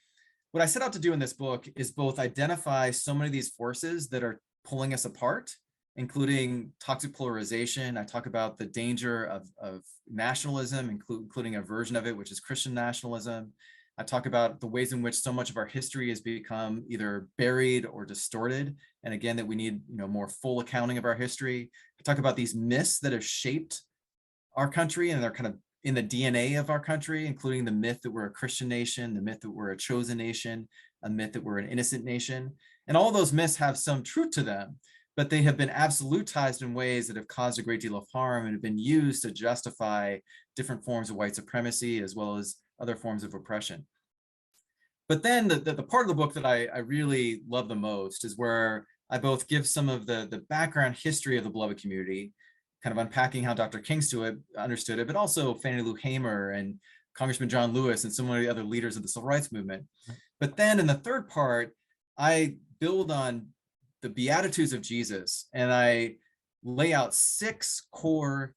what I set out to do in this book is both identify so many of these forces that are pulling us apart, including toxic polarization. I talk about the danger of nationalism, including a version of it, which is Christian nationalism. I talk about the ways in which so much of our history has become either buried or distorted. And again, that we need more full accounting of our history. I talk about these myths that have shaped our country and they're kind of in the DNA of our country, including the myth that we're a Christian nation, the myth that we're a chosen nation, a myth that we're an innocent nation. And all those myths have some truth to them, but they have been absolutized in ways that have caused a great deal of harm and have been used to justify different forms of white supremacy as well as other forms of oppression. But then the part of the book that I really love the most is where I both give some of the background history of the beloved community, kind of unpacking how Dr. King understood it, but also Fannie Lou Hamer and Congressman John Lewis and some of the other leaders of the civil rights movement. But then in the third part, I build on the Beatitudes of Jesus, and I lay out 6 core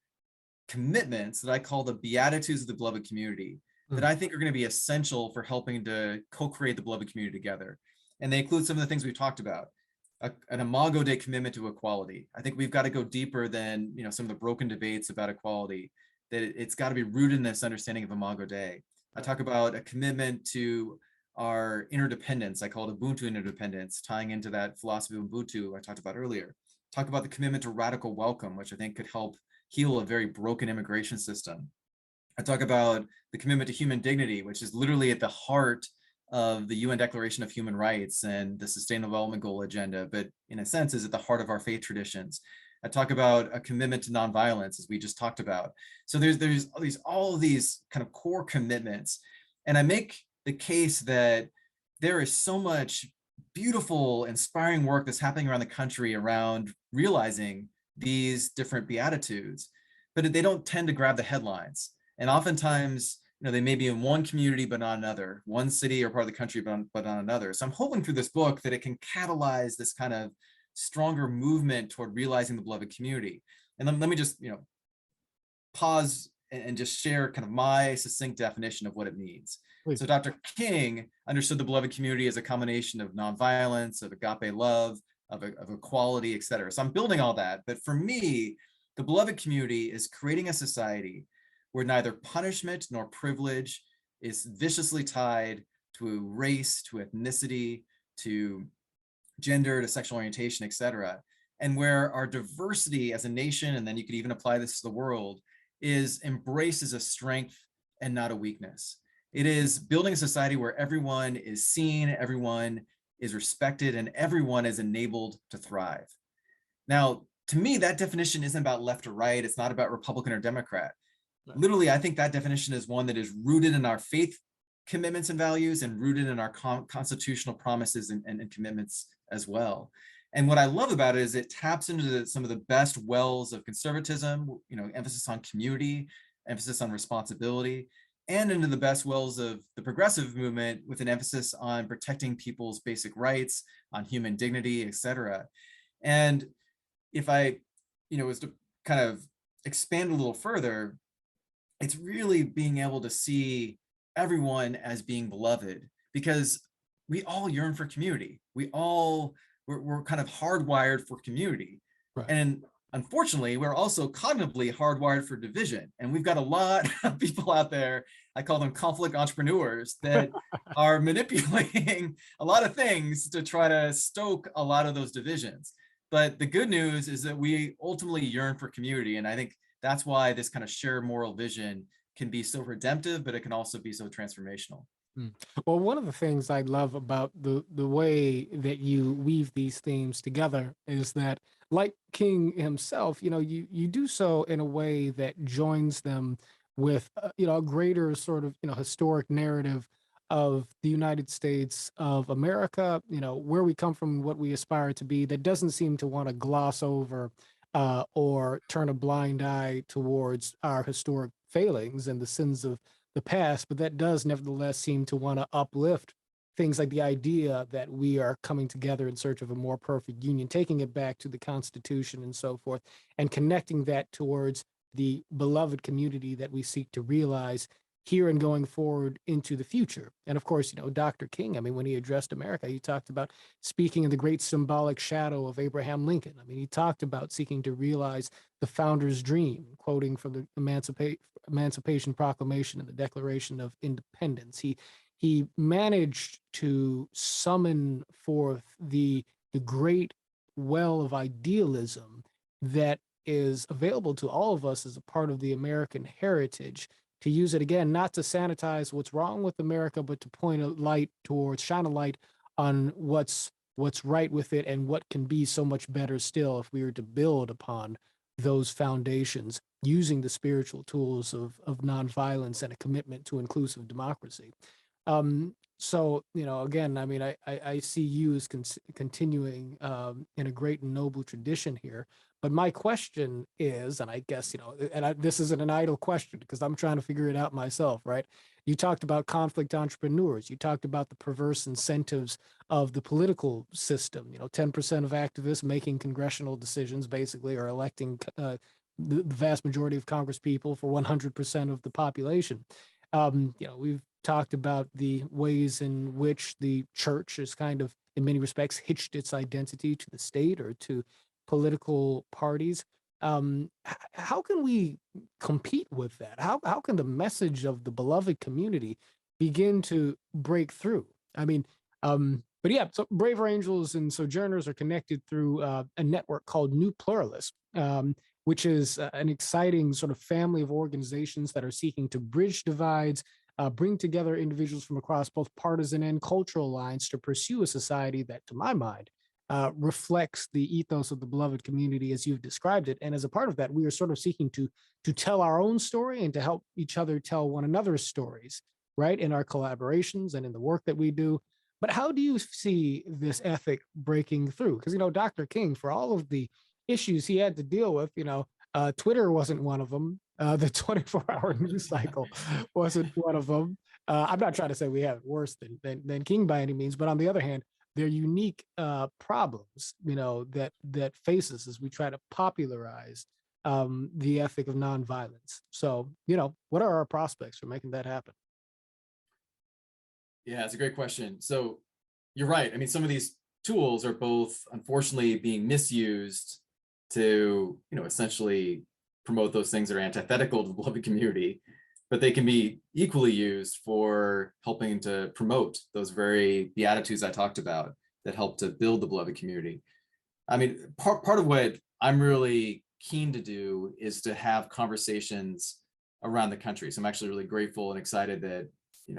commitments that I call the Beatitudes of the beloved community that I think are going to be essential for helping to co-create the beloved community together. And they include some of the things we've talked about. An Imago Dei commitment to equality. I think we've got to go deeper than some of the broken debates about equality, that it's got to be rooted in this understanding of Imago Dei. I talk about a commitment to our interdependence. I call it Ubuntu interdependence, tying into that philosophy of Ubuntu I talked about earlier. Talk about the commitment to radical welcome, which I think could help heal a very broken immigration system. I talk about the commitment to human dignity, which is literally at the heart of the UN Declaration of Human Rights and the Sustainable Development Goal agenda, but in a sense is at the heart of our faith traditions. I talk about a commitment to nonviolence, as we just talked about. So there's all of these kind of core commitments, and I make the case that there is so much beautiful, inspiring work that's happening around the country around realizing these different Beatitudes, but they don't tend to grab the headlines. And oftentimes, they may be in one community, but not another, one city or part of the country, but not another. So I'm hoping through this book that it can catalyze this kind of stronger movement toward realizing the beloved community. And let me just, pause and just share kind of my succinct definition of what it means. Please. So Dr. King understood the beloved community as a combination of nonviolence, of agape love, of equality, et cetera. So I'm building all that. But for me, the beloved community is creating a society where neither punishment nor privilege is viciously tied to race, to ethnicity, to gender, to sexual orientation, et cetera. And where our diversity as a nation, and then you could even apply this to the world, is embraced as a strength and not a weakness. It is building a society where everyone is seen, everyone is respected, and everyone is enabled to thrive. Now, to me, that definition isn't about left or right. It's not about Republican or Democrat. Right. Literally, I think that definition is one that is rooted in our faith commitments and values and rooted in our constitutional promises and commitments as well. And what I love about it is it taps into some of the best wells of conservatism, emphasis on community, emphasis on responsibility, and into the best wells of the progressive movement with an emphasis on protecting people's basic rights, on human dignity, et cetera. And if I, was to kind of expand a little further, it's really being able to see everyone as being beloved, because we all yearn for community. We're kind of hardwired for community. Right. And unfortunately, we're also cognitively hardwired for division. And we've got a lot of people out there, I call them conflict entrepreneurs, that are manipulating a lot of things to try to stoke a lot of those divisions. But the good news is that we ultimately yearn for community. And I think that's why this kind of shared moral vision can be so redemptive, but it can also be so transformational. Well, one of the things I love about the way that you weave these themes together is that, like King himself, you do so in a way that joins them with a greater sort of historic narrative of the United States of America, where we come from, what we aspire to be, that doesn't seem to want to gloss over or turn a blind eye towards our historic failings and the sins of the past, but that does nevertheless seem to want to uplift things like the idea that we are coming together in search of a more perfect union, taking it back to the Constitution and so forth, and connecting that towards the beloved community that we seek to realize here and going forward into the future. And of course, Dr. King, I mean, when he addressed America, he talked about speaking in the great symbolic shadow of Abraham Lincoln. I mean, he talked about seeking to realize the founder's dream, quoting from the Emancipation Proclamation and the Declaration of Independence. He managed to summon forth the great well of idealism that is available to all of us as a part of the American heritage, to use it again, not to sanitize what's wrong with America, but to shine a light on what's right with it and what can be so much better still if we were to build upon those foundations using the spiritual tools of nonviolence and a commitment to inclusive democracy. So, again, I mean, I see you as continuing in a great and noble tradition here. But my question is, and I guess, this isn't an idle question because I'm trying to figure it out myself, right? You talked about conflict entrepreneurs. You talked about the perverse incentives of the political system. 10% of activists making congressional decisions basically are electing the vast majority of Congress people for 100% of the population. We've talked about the ways in which the church is kind of, in many respects, hitched its identity to the state or to political parties. How can we compete with that? How can the message of the beloved community begin to break through? I mean, but yeah, so Braver Angels and Sojourners are connected through a network called New Pluralist, which is an exciting sort of family of organizations that are seeking to bridge divides, bring together individuals from across both partisan and cultural lines to pursue a society that, to my mind, reflects the ethos of the beloved community as you've described it. And as a part of that, we are sort of seeking to tell our own story and to help each other tell one another's stories, right, in our collaborations and in the work that we do. But how do you see this ethic breaking through? Because, Dr. King, for all of the issues he had to deal with, Twitter wasn't one of them. The 24-hour news cycle wasn't one of them. I'm not trying to say we have it worse than King by any means, but on the other hand, they're unique problems, that face us as we try to popularize the ethic of nonviolence. So, what are our prospects for making that happen? Yeah, it's a great question. So you're right. I mean, some of these tools are both unfortunately being misused to, essentially promote those things that are antithetical to the beloved community, but they can be equally used for helping to promote those very beatitudes I talked about that help to build the beloved community. I mean, part of what I'm really keen to do is to have conversations around the country. So I'm actually really grateful and excited that,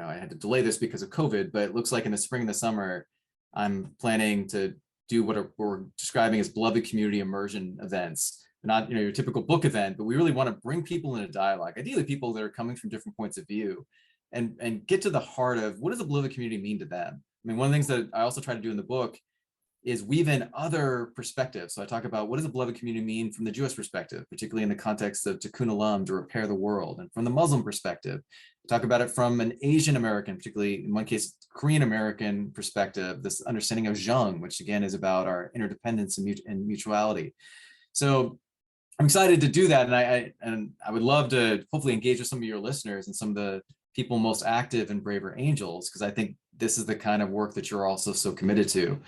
I had to delay this because of COVID, but it looks like in the spring and the summer, I'm planning to do what we're describing as beloved community immersion events. Not, your typical book event, but we really want to bring people into dialogue, ideally people that are coming from different points of view, and get to the heart of what does the beloved community mean to them. I mean, one of the things that I also try to do in the book is weave in other perspectives. So I talk about what does a beloved community mean from the Jewish perspective, particularly in the context of Tikkun Olam, to repair the world, and from the Muslim perspective. I talk about it from an Asian American, particularly in one case, Korean American perspective, this understanding of Zheng, which again is about our interdependence and mutuality. So I'm excited to do that, and I would love to hopefully engage with some of your listeners and some of the people most active in Braver Angels, because I think this is the kind of work that you're also so committed to.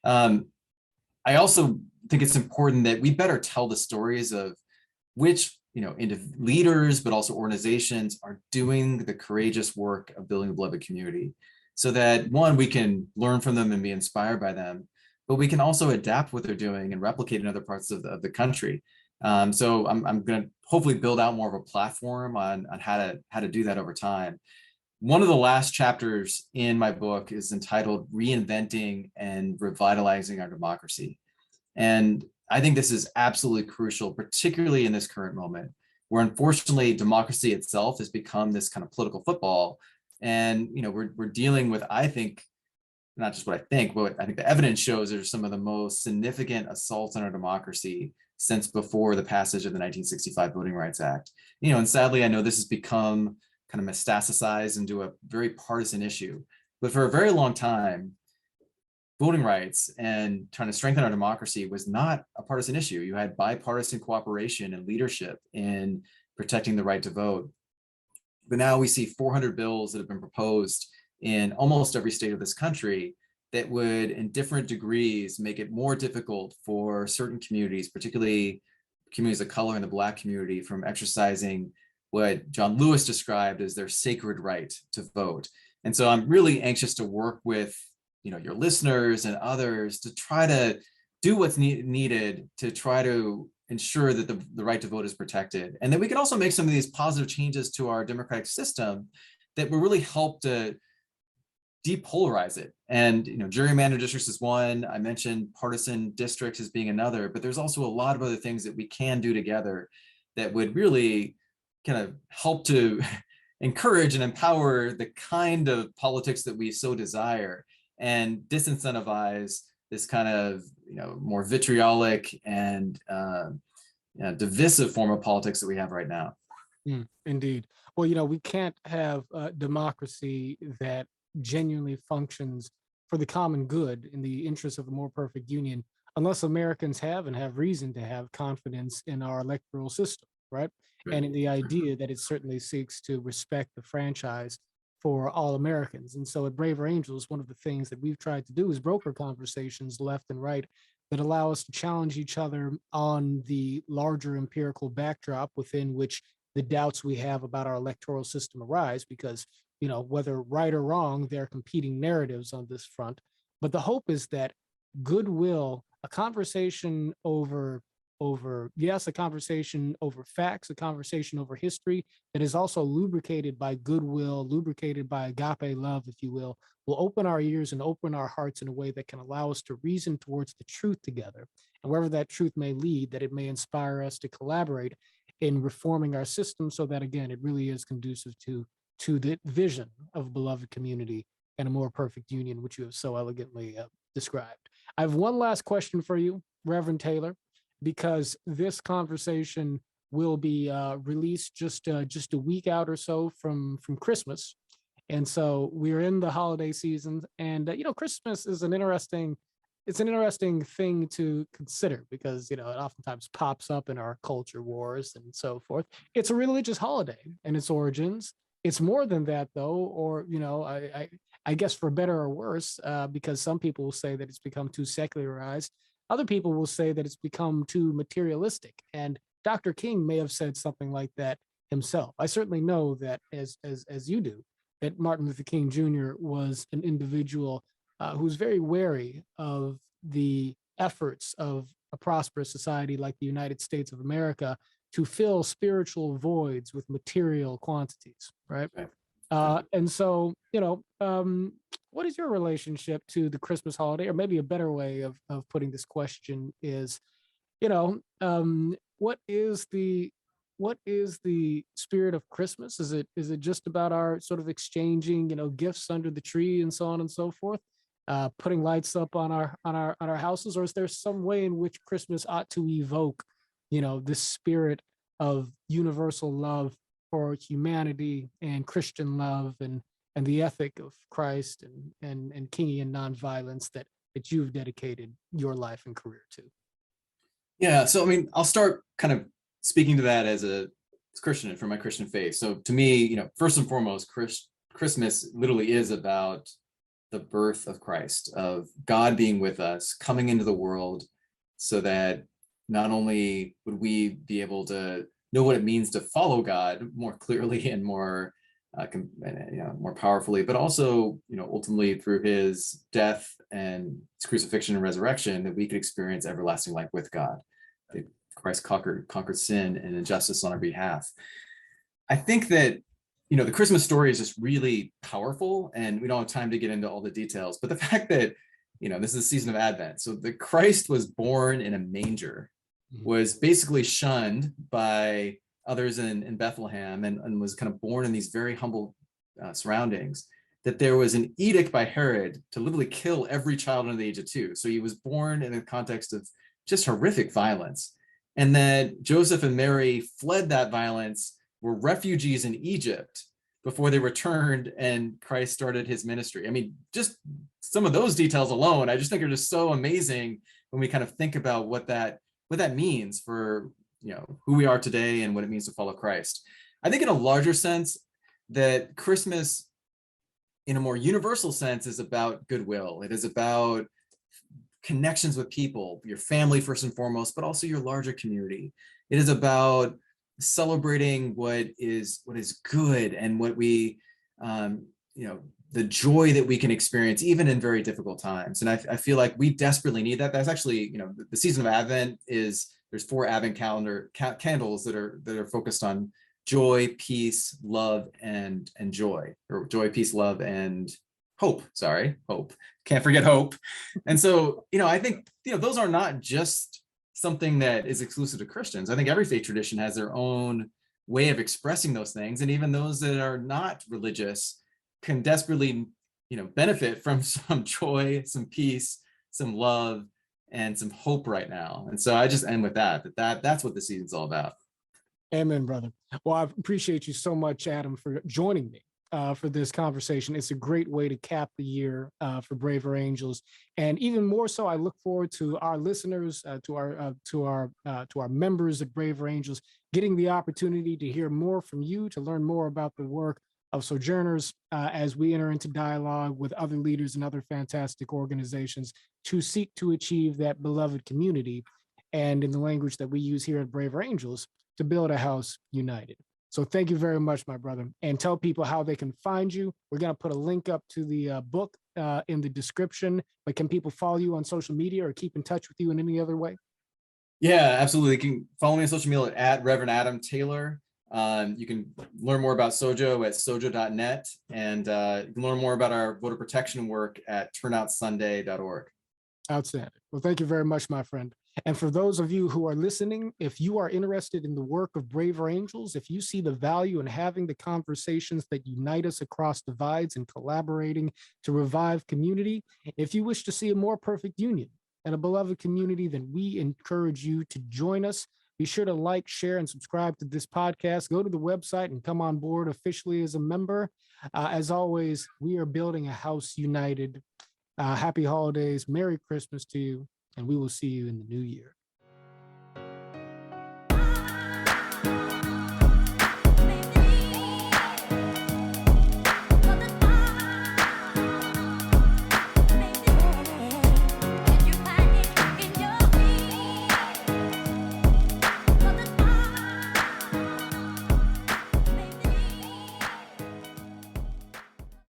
I also think it's important that we better tell the stories of which, leaders, but also organizations are doing the courageous work of building a beloved community, so that one, we can learn from them and be inspired by them, but we can also adapt what they're doing and replicate in other parts of the country. So I'm going to hopefully build out more of a platform on how to do that over time. One of the last chapters in my book is entitled Reinventing and Revitalizing Our Democracy. And I think this is absolutely crucial, particularly in this current moment, where unfortunately democracy itself has become this kind of political football. And we're dealing with, I think, not just what I think, but I think the evidence shows are some of the most significant assaults on our democracy since before the passage of the 1965 Voting Rights Act. And sadly, I know this has become kind of metastasized into a very partisan issue. But for a very long time, voting rights and trying to strengthen our democracy was not a partisan issue. You had bipartisan cooperation and leadership in protecting the right to vote. But now we see 400 bills that have been proposed in almost every state of this country that would, in different degrees, make it more difficult for certain communities, particularly communities of color and the Black community, from exercising what John Lewis described as their sacred right to vote. And so I'm really anxious to work with your listeners and others to try to do what's needed to try to ensure that the right to vote is protected, and that we can also make some of these positive changes to our democratic system that will really help to depolarize it. And gerrymandered districts is one. I mentioned partisan districts as being another, but there's also a lot of other things that we can do together that would really kind of help to encourage and empower the kind of politics that we so desire, and disincentivize this kind of more vitriolic and divisive form of politics that we have right now. Indeed. Well, we can't have democracy that genuinely functions for the common good in the interest of a more perfect union unless Americans have and have reason to have confidence in our electoral system, right? And in the idea that it certainly seeks to respect the franchise for all Americans. And so at Braver Angels, one of the things that we've tried to do is broker conversations left and right that allow us to challenge each other on the larger empirical backdrop within which the doubts we have about our electoral system arise, because whether right or wrong, there are competing narratives on this front. But the hope is that goodwill, a conversation over a conversation over facts, a conversation over history that is also lubricated by goodwill, lubricated by agape love, if you will open our ears and open our hearts in a way that can allow us to reason towards the truth together. And wherever that truth may lead, that it may inspire us to collaborate in reforming our system so that, again, it really is conducive to the vision of beloved community and a more perfect union, which you have so elegantly described. I have one last question for you, Reverend Taylor, because this conversation will be released just a week out or so from Christmas. And so we're in the holiday season, and Christmas is an interesting thing to consider because it oftentimes pops up in our culture wars and so forth. It's a religious holiday in its origins. It's more than that, though, or I guess for better or worse, because some people will say that it's become too secularized. Other people will say that it's become too materialistic. And Dr. King may have said something like that himself. I certainly know that, as you do, that Martin Luther King Jr. was an individual who was very wary of the efforts of a prosperous society like the United States of America to fill spiritual voids with material quantities, right? And so, what is your relationship to the Christmas holiday? Or maybe a better way of putting this question is, what is the spirit of Christmas? Is it just about our sort of exchanging, gifts under the tree and so on and so forth, putting lights up on our houses, or is there some way in which Christmas ought to evoke, this spirit of universal love for humanity and Christian love and the ethic of Christ and Kingian nonviolence that you've dedicated your life and career to? Yeah, so I mean, I'll start kind of speaking to that as a Christian and from my Christian faith. So to me, first and foremost, Christmas literally is about the birth of Christ, of God being with us, coming into the world, so that not only would we be able to know what it means to follow God more clearly and more more powerfully, but also, ultimately through his death and his crucifixion and resurrection, that we could experience everlasting life with God. That Christ conquered sin and injustice on our behalf. I think that, the Christmas story is just really powerful, and we don't have time to get into all the details, but the fact that, this is the season of Advent. So the Christ was born in a manger, was basically shunned by others in Bethlehem, and was kind of born in these very humble surroundings, that there was an edict by Herod to literally kill every child under the age of 2. So he was born in a context of just horrific violence. And that Joseph and Mary fled that violence, were refugees in Egypt before they returned, and Christ started his ministry. I mean, just some of those details alone, I just think are just so amazing when we kind of think about what that means for, who we are today and what it means to follow Christ. I think in a larger sense, that Christmas, in a more universal sense, is about goodwill. It is about connections with people, your family first and foremost, but also your larger community. It is about celebrating what is good, and what we, the joy that we can experience even in very difficult times. And I feel like we desperately need that. That's actually, the season of Advent there's 4 Advent candles that are focused on joy, peace, love, and joy, or joy, peace, love, and hope. Hope. Can't forget hope. And so, I think, those are not just something that is exclusive to Christians. I think every faith tradition has their own way of expressing those things. And even those that are not religious can desperately, benefit from some joy, some peace, some love, and some hope right now. And so I just end with that's what the season's all about. Amen, brother. Well, I appreciate you so much, Adam, for joining me for this conversation. It's a great way to cap the year for Braver Angels, and even more so, I look forward to our listeners, to our members at Braver Angels, getting the opportunity to hear more from you, to learn more about the work of Sojourners as we enter into dialogue with other leaders and other fantastic organizations to seek to achieve that beloved community, and in the language that we use here at Braver Angels, to build a house united. So thank you very much, my brother, and tell people how they can find you. We're going to put a link up to the book in the description, but can people follow you on social media or keep in touch with you in any other way? Yeah, absolutely. You can follow me on social media at Reverend Adam Taylor. You can learn more about Sojo at sojo.net, and you can learn more about our voter protection work at turnoutsunday.org. Outstanding. Well, thank you very much, my friend. And for those of you who are listening, if you are interested in the work of Braver Angels, if you see the value in having the conversations that unite us across divides and collaborating to revive community, if you wish to see a more perfect union and a beloved community, then we encourage you to join us. Be sure to like, share, and subscribe to this podcast. Go to the website and come on board officially as a member. As always, we are building a house united. Happy holidays. Merry Christmas to you. And we will see you in the new year.